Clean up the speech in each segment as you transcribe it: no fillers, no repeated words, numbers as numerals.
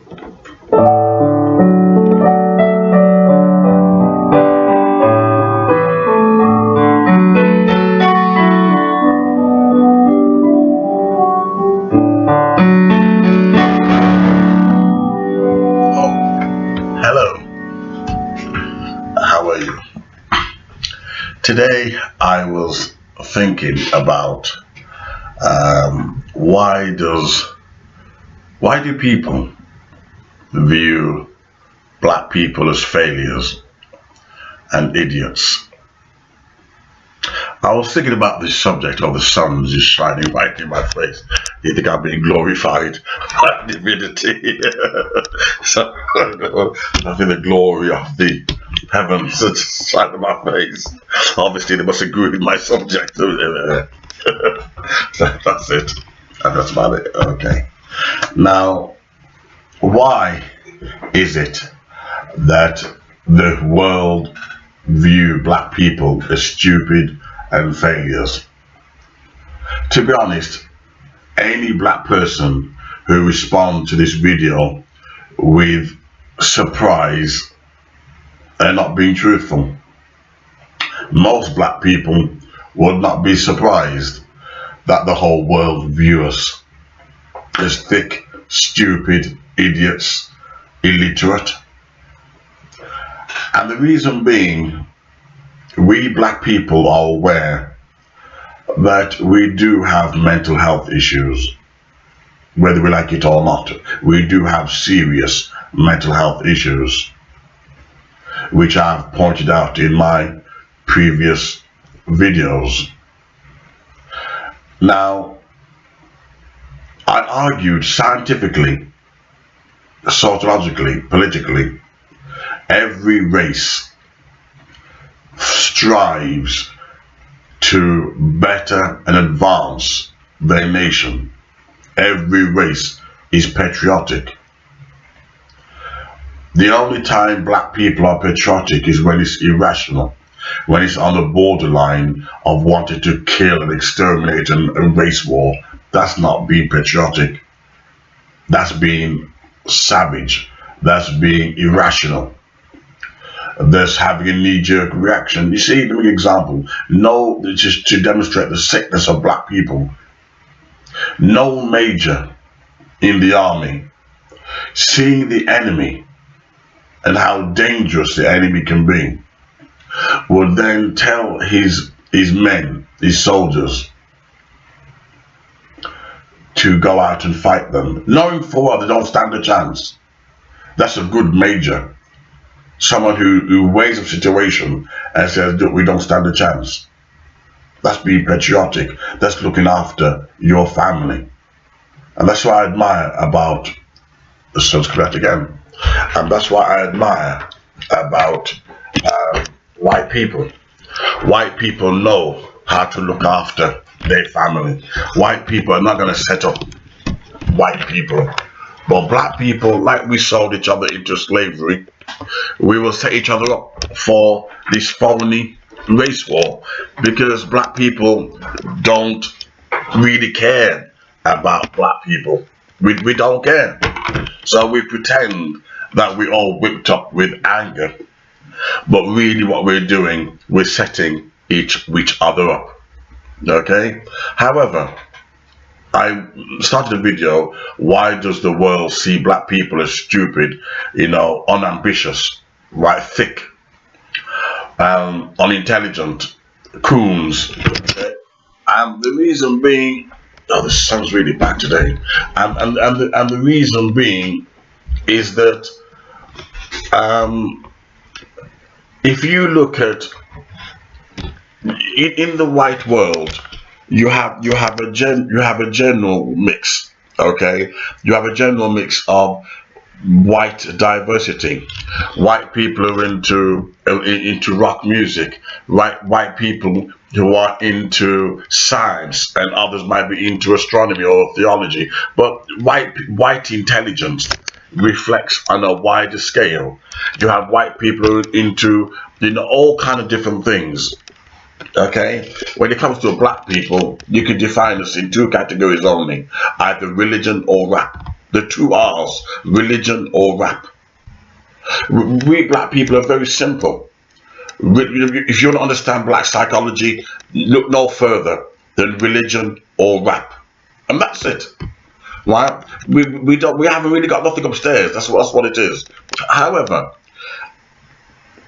Hello, how are you? Today I was thinking about why do people view black people as failures and idiots? I was thinking about this subject of the sun just shining right in my face. You think I'm being glorified by divinity? So I feel the glory of the heavens just shining in my face. Obviously, they must agree with my subject. That's it. And that's about it. Okay. Now, why is it that the world view black people as stupid and failures? To be honest, any black person who responds to this video with surprise and not being truthful, most black people would not be surprised that the whole world views us as thick, stupid, idiots, illiterate. And the reason being, we black people are aware that we do have mental health issues, whether we like it or not. We do have serious mental health issues, which I've pointed out in my previous videos. Now, I argued scientifically, sociologically, politically, every race strives to better and advance their nation. Every race is patriotic. The only time black people are patriotic is when it's irrational, when it's on the borderline of wanting to kill and exterminate and race war. That's not being patriotic. That's being savage. That's being irrational. That's having a knee-jerk reaction. You see, let me give you an example. No, just to demonstrate the sickness of black people. No major in the army, seeing the enemy and how dangerous the enemy can be, would then tell his men, his soldiers, to go out and fight them, knowing full well they don't stand a chance. That's a good major. Someone who weighs the situation and says, we don't stand a chance. That's being patriotic. That's looking after your family. And that's what I admire about the Sanskrit again. And that's what I admire about white people. White people know how to look after their family. White people are not going to set up white people. But black people, like we sold each other into slavery, we will set each other up for this phony race war, because black people don't really care about black people. We don't care. So we pretend that we all whipped up with anger, but really what we're doing, we're setting each other up. Okay? However, I started a video, why does the world see black people as stupid, unambitious, right, thick, unintelligent, coons. Okay? And the reason being, oh, this sounds really bad today. And the reason being is that if you look at in the white world, you have a general mix. Okay, you have a general mix of white diversity. White people are into rock music. White people who are into science, and others might be into astronomy or theology. But white intelligence reflects on a wider scale. You have white people who are into all kind of different things. Okay, when it comes to black people, you can define us in two categories only: either religion or rap. The two R's, religion or rap. We black people are very simple. If you want to understand black psychology, look no further than religion or rap, and that's it. Right? We haven't really got nothing upstairs. That's what it is. However,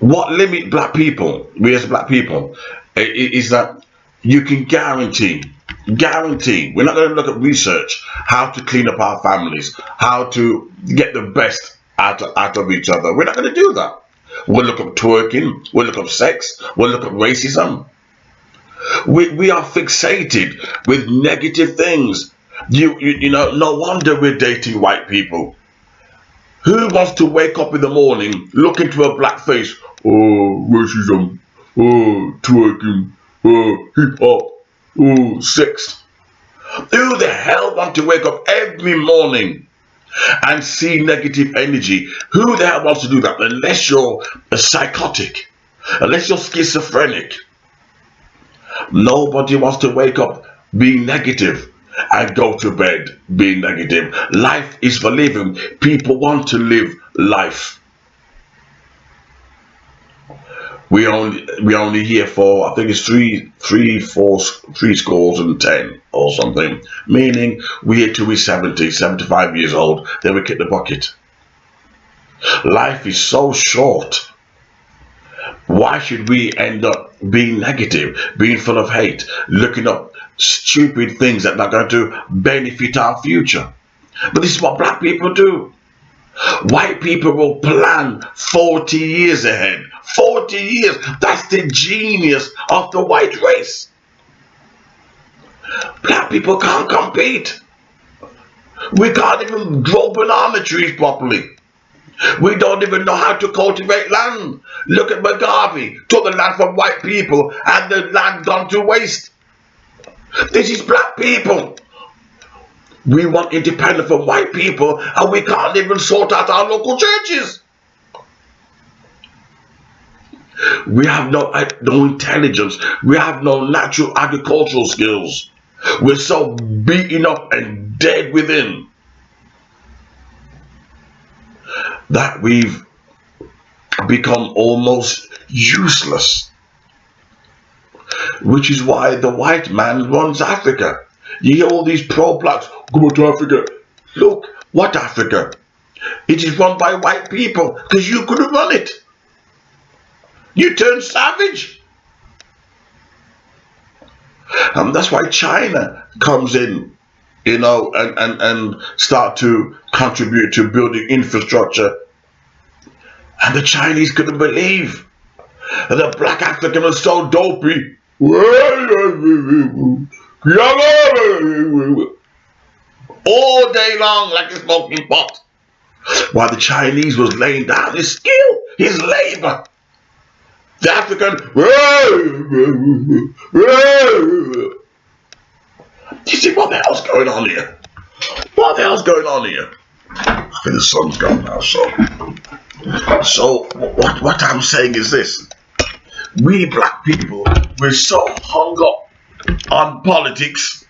what limit black people, we as black people, is that you can guarantee. We're not going to look at research how to clean up our families, how to get the best out of each other. We're not going to do that. We'll look up twerking, we'll look up sex, we'll look up racism. We are fixated with negative things. You know, no wonder we're dating white people. Who wants to wake up in the morning, look into a black face? Oh, racism. Oh, twerking. Oh, hip hop. Oh, sex. Who the hell wants to wake up every morning and see negative energy? Who the hell wants to do that? Unless you're a psychotic, unless you're schizophrenic. Nobody wants to wake up being negative and go to bed being negative. Life is for living. People want to live life. We only here for, I think it's three scores and 10 or something. Meaning we here till we're 70, 75 years old, then we kick the bucket. Life is so short. Why should we end up being negative, being full of hate, looking up stupid things that are going to benefit our future? But this is what black people do. White people will plan 40 years ahead. 40 years. That's the genius of the white race. Black people can't compete. We can't even grow banana trees properly. We don't even know how to cultivate land. Look at Mugabe. Took the land from white people and the land gone to waste. This is black people. We want independence from white people and we can't even sort out our local churches. We have no intelligence. We have no natural agricultural skills. We're so beaten up and dead within that we've become almost useless. Which is why the white man runs Africa. You hear all these pro-blacks, go to Africa. Look, what Africa? It is run by white people because you couldn't run it. You turned savage. And that's why China comes in, you know, and start to contribute to building infrastructure. And the Chinese couldn't believe that the black African was so dopey. All day long like a smoking pot. While the Chinese was laying down his skill, his labor. The African, you see what the hell's going on here? What the hell's going on here? I think the sun's gone now, so what I'm saying is this. We black people, we're so hung up on politics.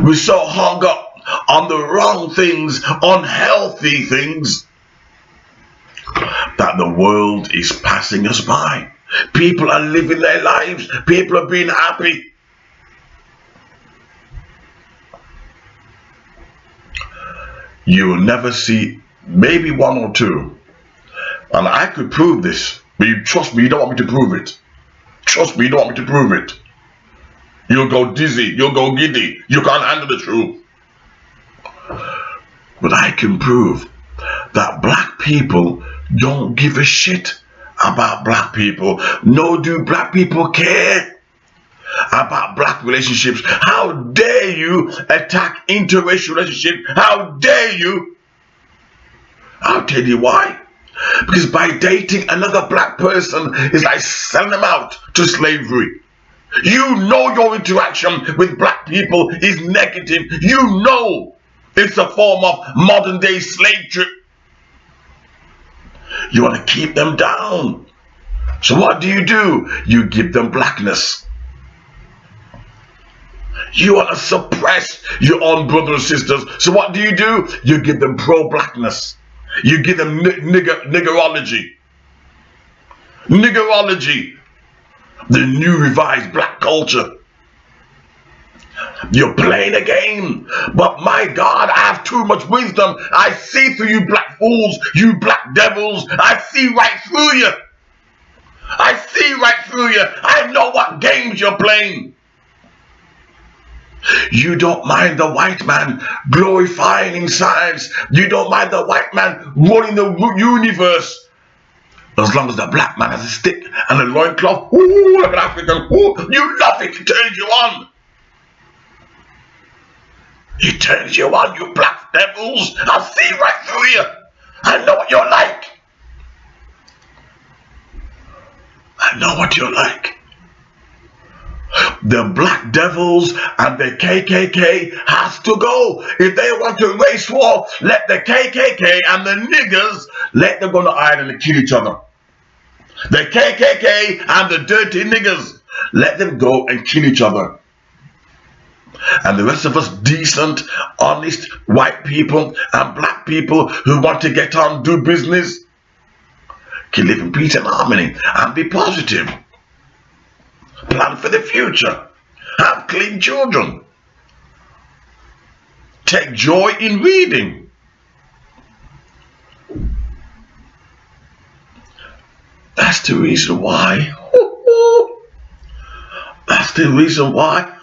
We're so hung up on the wrong things, unhealthy things, that the world is passing us by. People are living their lives. People are being happy. You will never see, maybe one or two. And I could prove this. But you trust me, you don't want me to prove it. Trust me, you don't want me to prove it. You'll go dizzy, you'll go giddy. You can't handle the truth. But I can prove that black people don't give a shit about black people. No, do black people care about black relationships? How dare you attack interracial relationships? How dare you? I'll tell you why. Because by dating another black person is like selling them out to slavery. You know your interaction with black people is negative. You know it's a form of modern day slave trip. You want to keep them down. So what do? You give them blackness. You want to suppress your own brothers and sisters. So what do? You give them pro-blackness. You give them niggerology. Niggerology. The new revised black culture. You're playing a game. But my God, I have too much wisdom. I see through you black fools, you black devils. I see right through you. I see right through you. I know what games you're playing. You don't mind the white man glorifying in science. You don't mind the white man running the universe. As long as the black man has a stick and a loincloth, ooh, like an African, ooh, you love it. It turns you on. It turns you on, you black devils. I see right through you. I know what you're like. I know what you're like. The black devils and the KKK has to go. If they want a race war, let the KKK and the niggers, let them go to Ireland and kill each other. The KKK and the dirty niggers, let them go and kill each other. And the rest of us decent, honest white people and black people who want to get on, do business, can live in peace and harmony and be positive. Plan for the future. Have clean children. Take joy in reading. That's the reason why. That's the reason why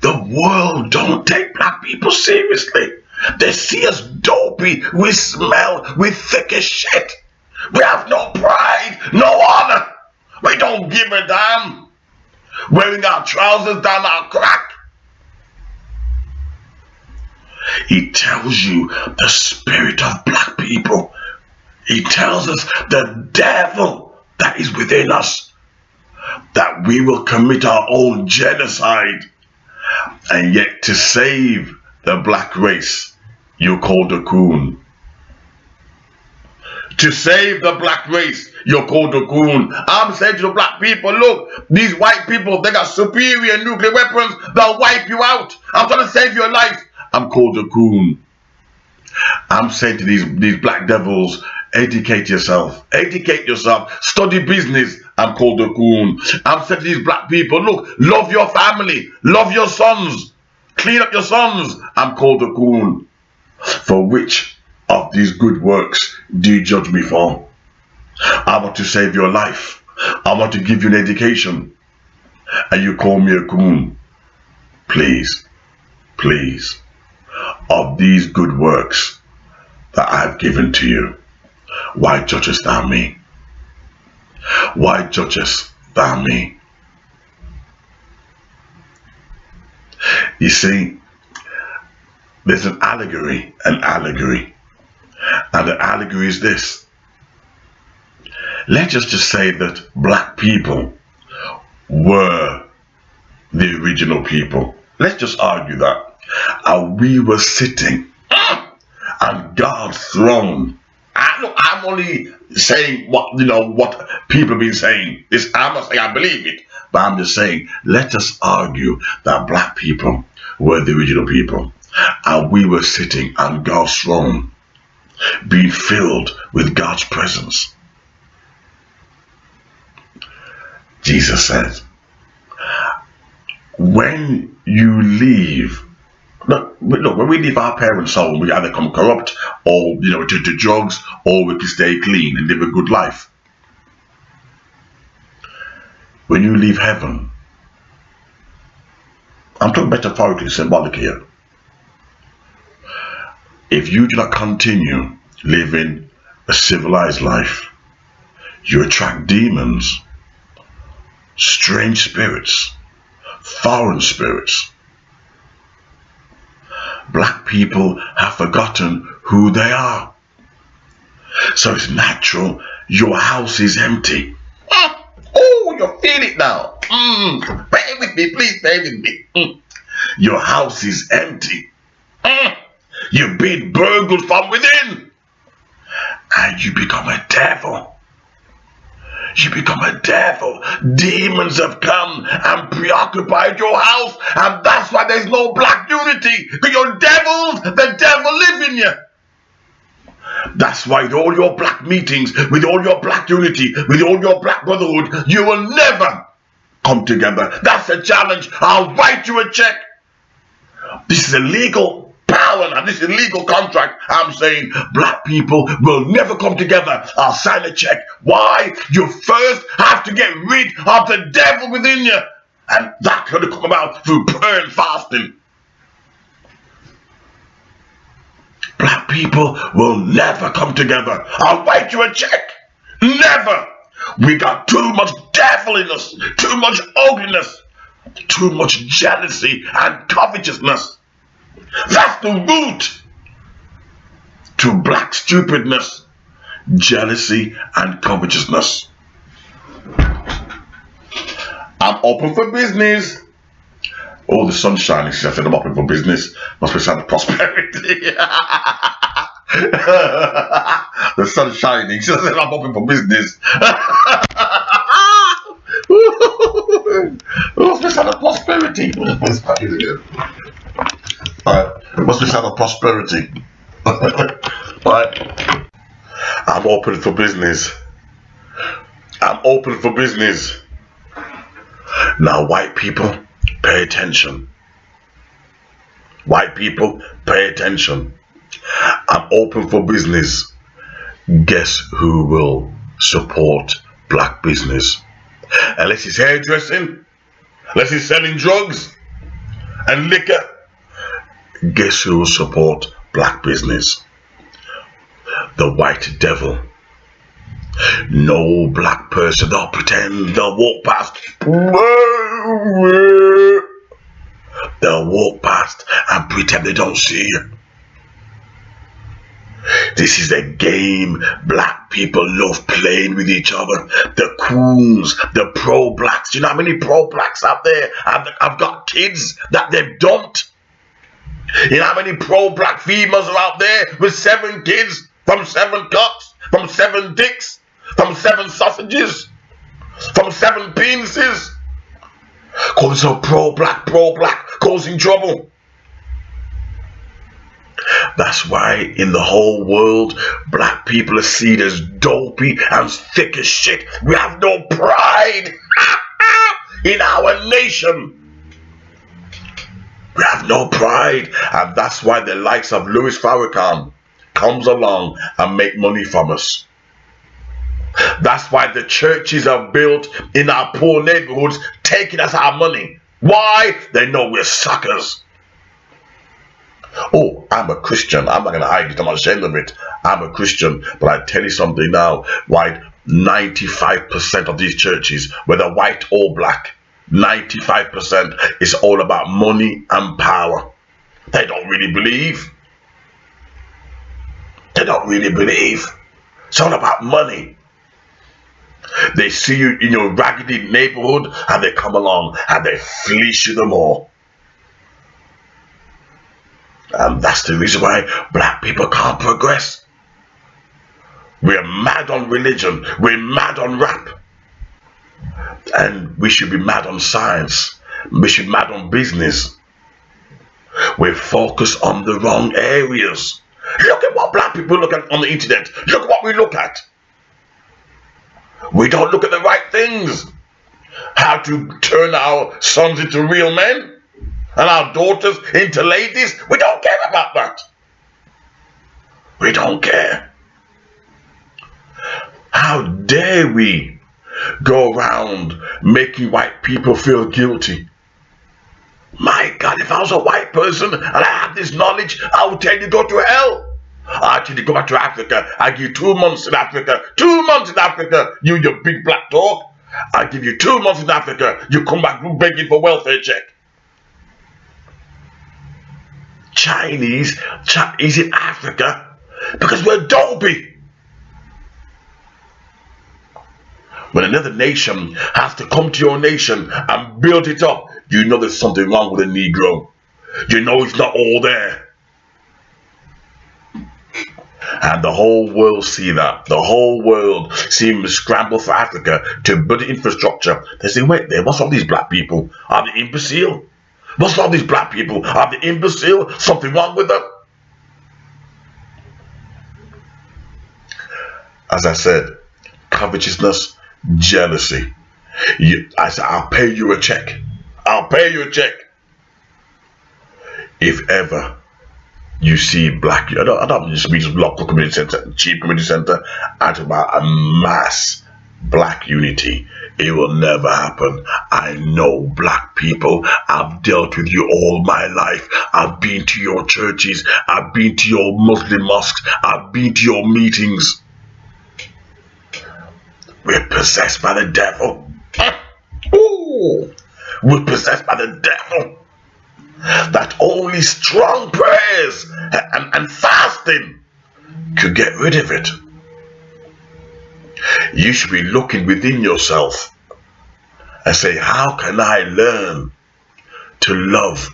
the world don't take black people seriously. They see us dopey. We smell. We thick as shit. We have no pride, no honor. We don't give a damn. Wearing our trousers down our crack. He tells you the spirit of black people. He tells us the devil that is within us, that we will commit our own genocide. And yet to save the black race, you're called a coon. To save the black race, you're called a coon. I'm saying to the black people, look, these white people, they got superior nuclear weapons, they'll wipe you out. I'm trying to save your life. I'm called a coon. I'm saying to these black devils, educate yourself. Educate yourself. Study business. I'm called a coon. I'm saying to these black people, look, love your family. Love your sons. Clean up your sons. I'm called a coon. For which of these good works do you judge me for? I want to save your life. I want to give you an education. And you call me a coon. Please, please, of these good works that I have given to you, why judgest thou me? Why judgest thou me? You see, there's an allegory. And the allegory is this. Let's just say that black people were the original people. Let's just argue that. And we were sitting on God's throne. I'm only saying what people have been saying. I'm not saying I believe it, but I'm just saying, let us argue that black people were the original people. And we were sitting on God's throne, being filled with God's presence. Jesus said, when you leave, look, when we leave our parents' home, we either come corrupt or to drugs, or we can stay clean and live a good life. When you leave heaven, I'm talking metaphorically, symbolic here. If you do not continue living a civilized life, you attract demons, strange spirits, foreign spirits. Black people have forgotten who they are. So it's natural your house is empty. Oh, you feel it now. Bear with me, please bear with me. Your house is empty. You've been burgled from within. And you become a devil. you become a devil. Demons have come and preoccupied your house, and that's why there's no black unity. Because you're devils, the devil lives in you. That's why with all your black meetings, with all your black unity, with all your black brotherhood, you will never come together. That's a challenge. I'll write you a check. This is a legal power now. This is a legal contract. I'm saying black people will never come together. I'll sign a check. Why? You first have to get rid of the devil within you. And that can come about through prayer and fasting. Black people will never come together. I'll write you a check. Never. We got too much devil in us, too much ugliness, too much jealousy and covetousness. That's the root to black stupidness, jealousy and covetousness. I'm open for business. Oh, the sun's shining. She said I'm open for business. Must be sign of prosperity. The sun's shining. She said I'm open for business. Must be sign of prosperity. Alright, must be sign of prosperity. Alright. I'm open for business. I'm open for business. Now, white people, pay attention. White people, pay attention. I'm open for business. Guess who will support black business? Unless he's hairdressing, unless he's selling drugs and liquor. Guess who will support black business? The white devil. No black person, they'll pretend, they'll walk past. They'll walk past and pretend they don't see you. This is a game black people love playing with each other. The coons, the pro-blacks. You know how many pro-blacks out there? I've got kids that they've dumped. You know how many pro-black females are out there with 7 kids from 7 cocks, from 7 dicks, from 7 sausages, from 7 penises? Call themselves pro-black, causing trouble. That's why in the whole world, black people are seen as dopey and thick as shit. We have no pride in our nation. We have no pride, and that's why the likes of Louis Farrakhan comes along and make money from us. That's why the churches are built in our poor neighborhoods, taking us our money. Why? They know we're suckers. Oh, I'm a Christian. I'm not going to hide it. I'm not ashamed of it. I'm a Christian. But I tell you something now, right? 95% of these churches, whether white or black, 95% is all about money and power. They don't really believe. They don't really believe. It's all about money. They see you in your raggedy neighborhood and they come along and they fleece you the more. And that's the reason why black people can't progress. We're mad on religion. We're mad on rap. And we should be mad on science. We should be mad on business. We're focused on the wrong areas. Look at what black people look at on the internet. Look at what we look at. We don't look at the right things. How to turn our sons into real men and our daughters into ladies. We don't care about that. We don't care. How dare we go around making white people feel guilty? My God, if I was a white person and I had this knowledge, I would tell you go to hell. I tell you go back to Africa. I give you 2 months in Africa. 2 months in Africa, you big black dog. I give you 2 months in Africa. You come back begging for welfare check. Chinese is in Africa because we're dopey. When another nation has to come to your nation and build it up, you know there's something wrong with a Negro. You know it's not all there. And And the whole world see that. The whole world see him scramble for Africa to build infrastructure. They say, wait there, what's all these black people? Are they imbecile? What's all these black people? Are they imbecile? Something wrong with them? As I said, covetousness, jealousy. I said, I'll pay you a check. I'll pay you a check. If ever you see black, I don't just mean just local community center, cheap community center. I'm talking about a mass black unity. It will never happen. I know black people. I've dealt with you all my life. I've been to your churches. I've been to your Muslim mosques. I've been to your meetings. We're possessed by the devil. Ooh, we're possessed by the devil. That only strong prayers and fasting could get rid of it. You should be looking within yourself and say, how can I learn to love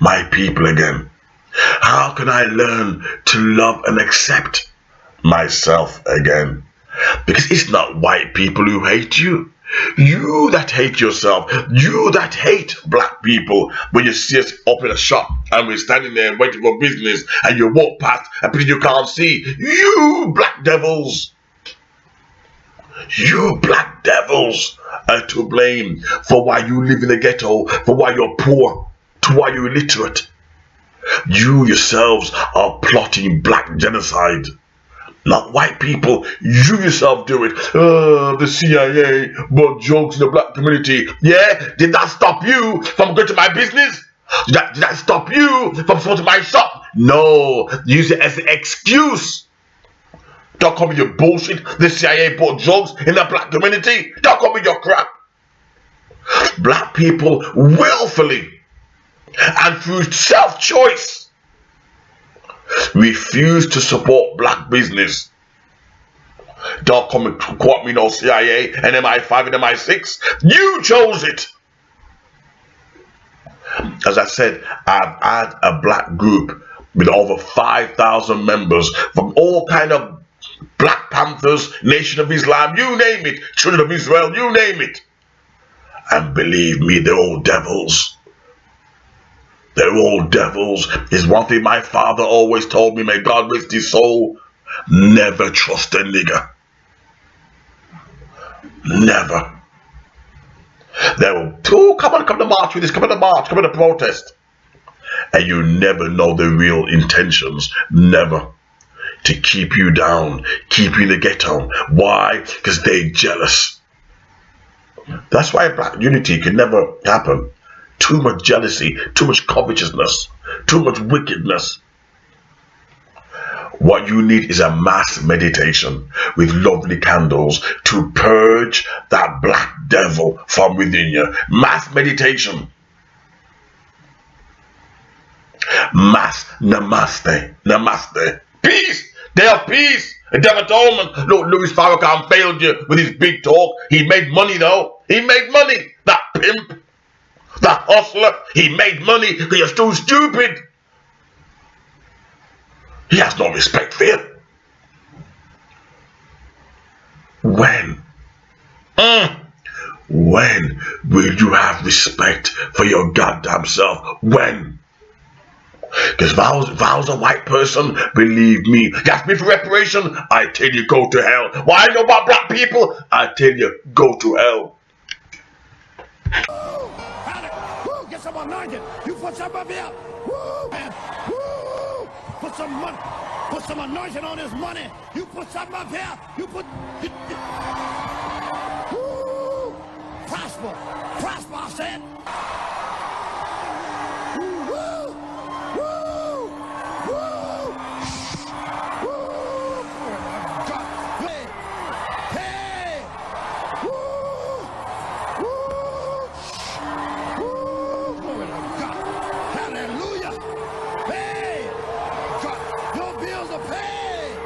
my people again? How can I learn to love and accept myself again? Because it's not white people who hate you. You that hate yourself, you that hate black people. When you see us up in a shop and we're standing there waiting for business and you walk past and people you can't see, you black devils, you black devils are to blame for why you live in the ghetto, for why you're poor, to why you're illiterate. You yourselves are plotting black genocide. Not white people. You yourself do it. The CIA brought jokes in the black community. Yeah? Did that stop you from going to my business? Did that stop you from going to my shop? No. Use it as an excuse. Don't come with your bullshit. The CIA brought jokes in the black community. Don't come with your crap. Black people willfully and through self-choice refuse to support black business. Don't come and quote me no CIA and MI5 and MI6. You chose it. As I said, I've had a black group with over 5,000 members from all kind of Black Panthers, Nation of Islam, you name it, Children of Israel, you name it. And believe me, they're all devils. They're all devils. Is one thing my father always told me, may God rest his soul. Never trust a nigger. Never. They will, oh, come to march with this, come to march, come to protest. And you never know the real intentions. Never. To keep you down, keep you in the ghetto. Why? Because they're jealous. That's why black unity can never happen. Too much jealousy, too much covetousness, too much wickedness. What you need is a mass meditation with lovely candles to purge that black devil from within you. Mass meditation. Mass namaste. Namaste. Peace. Day of peace. The devil told him, look, Louis Farrakhan failed you with his big talk. He made money though. He made money. That pimp. That hustler, he made money because you're too stupid. He has no respect for you. When? When will you have respect for your goddamn self? When? Because if I was a white person, believe me, you ask me for reparation, I tell you go to hell. Why I know about black people? I tell you go to hell. Get some anointing. You put some up here. Woo, man. Woo. Put some money. Put some anointing on this money. You put something up here. You put. Woo. Prosper. Prosper, I said. Woo. Woo. Woo. Woo. God. Hey. Hey. Woo. Woo. Woo. Glory to God. Hallelujah. Hey. God. Your bills are paid.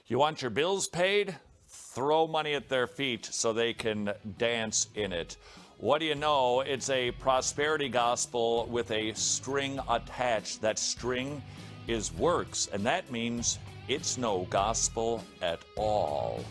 You want your bills paid? Throw money at their feet so they can dance in it. What do you know? It's a prosperity gospel with a string attached. That string is works, and that means it's no gospel at all.